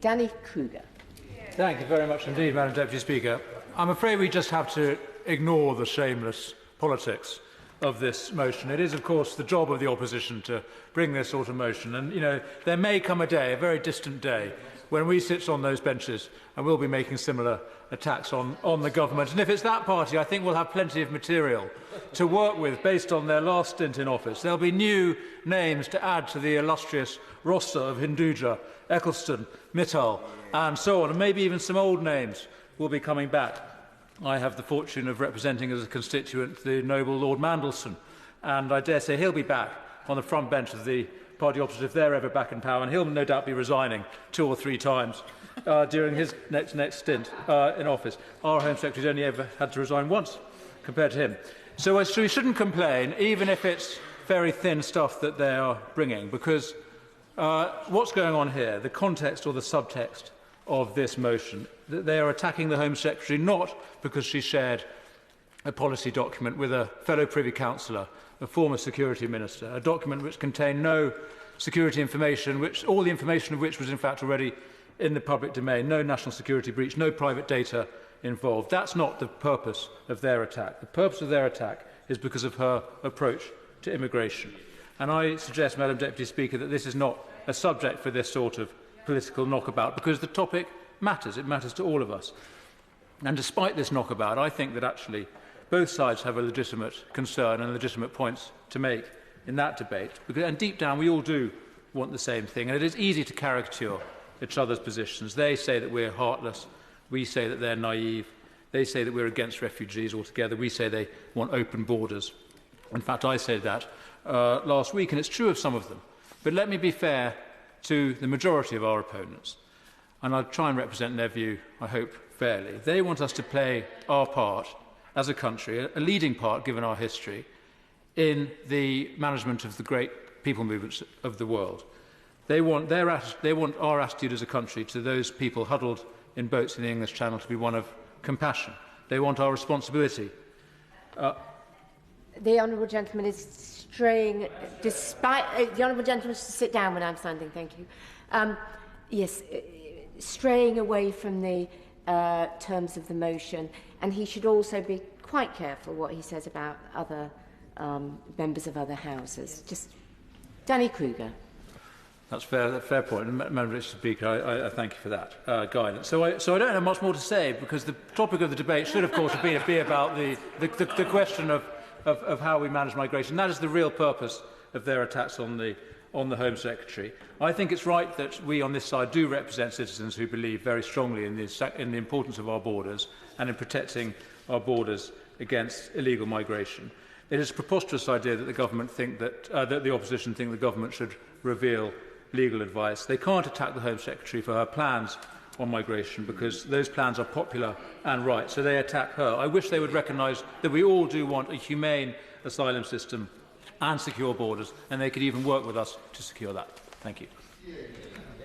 Danny Kruger. Thank you very much indeed, Madam Deputy Speaker. I'm afraid we just have to ignore the shameless politics of this motion. It is, of course, the job of the opposition to bring this sort of motion. And, you know, there may come a day, a very distant day, when we sit on those benches and we'll be making similar attacks on the government. And if it's that party, I think we'll have plenty of material to work with based on their last stint in office. There'll be new names to add to the illustrious roster of Hinduja, Eccleston, Mittal, and so on. And maybe even some old names will be coming back. I have the fortune of representing as a constituent the noble Lord Mandelson, and I dare say he'll be back on the front bench of the party opposite if they're ever back in power, and he'll no doubt be resigning 2 or 3 times during his next stint in office. Our Home Secretary's only ever had to resign once compared to him. So we shouldn't complain, even if it's very thin stuff that they are bringing, because what's going on here, the context or the subtext of this motion, that they are attacking the Home Secretary not because she shared a policy document with a fellow Privy Councillor, a former Security Minister, a document which contained no security information, all the information of which was in fact already in the public domain, no national security breach, no private data involved. That's not the purpose of their attack. The purpose of their attack is because of her approach to immigration. And I suggest, Madam Deputy Speaker, that this is not a subject for this sort of political knockabout, because the topic matters. It matters to all of us. And despite this knockabout, I think that actually both sides have a legitimate concern and legitimate points to make in that debate. And deep down, we all do want the same thing. And it is easy to caricature each other's positions. They say that we're heartless. We say that they're naive. They say that we're against refugees altogether. We say they want open borders. In fact, I said that last week, and it's true of some of them. But let me be fair to the majority of our opponents, and I'll try and represent their view, I hope, fairly. They want us to play our part as a country, a leading part given our history, in the management of the great people movements of the world. They want our attitude as a country to those people huddled in boats in the English Channel to be one of compassion. They want our responsibility. The honourable gentleman is straying, despite the honourable gentleman should sit down when I'm standing. Thank you. Yes, straying away from the terms of the motion, and he should also be quite careful what he says about other members of other houses. Just Danny Kruger. That's fair point, Madam Speaker. I thank you for that guidance. So I don't have much more to say, because the topic of the debate should, of course, be about the question of how we manage migration. That is the real purpose of their attacks on the Home Secretary. I think it's right that we on this side do represent citizens who believe very strongly in the importance of our borders and in protecting our borders against illegal migration. It is a preposterous idea that the government think that the opposition think the government should reveal legal advice. They can't attack the Home Secretary for her plans on migration, because those plans are popular and right, so they attack her. I wish they would recognise that we all do want a humane asylum system and secure borders, and they could even work with us to secure that. Thank you.